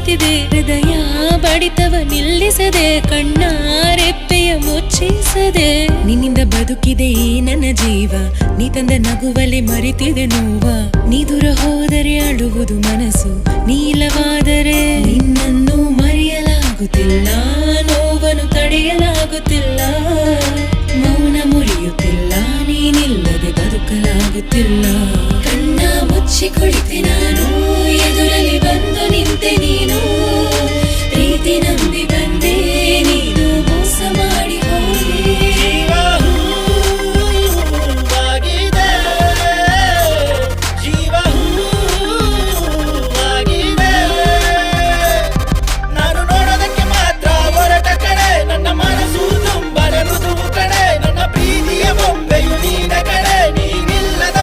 ಕುಳಿತಿದೆ. ಹೃದಯ ಬಡಿತವ ನಿಲ್ಲಿಸದೆ, ಕಣ್ಣ ರೆಪ್ಪೆಯ ಮುಚ್ಚಿಸದೆ. ನಿನ್ನಿಂದ ಬದುಕಿದೆ ಈ ನನ್ನ ಜೀವ, ನೀ ತಂದ ನಗುವಲೆ ಮರೆತಿದೆ ನೋವ. ನೀ ದೂರ ಹೋದರೆ ಅಳುವುದು ಮನಸ್ಸು, ನೀಲವಾದರೆ ನಿನ್ನನ್ನು ಮರೆಯಲಾಗುತ್ತಿಲ್ಲ. ನೋವನ್ನು ತಡೆಯಲಾಗುತ್ತಿಲ್ಲ, ಮೌನ ಮುರಿಯುತ್ತಿಲ್ಲ, ನೀನಿಲ್ಲದೆ ಬದುಕಲಾಗುತ್ತಿಲ್ಲ. ಕಣ್ಣ ಮುಚ್ಚಿ ಕುಳಿತೆ ನಾನು, ಎದುರಲ್ಲಿ ಬಂದು ನಿಂತೆ ನೀನು. ಪ್ರೀತಿ ನಂಬಿ ಬಂದ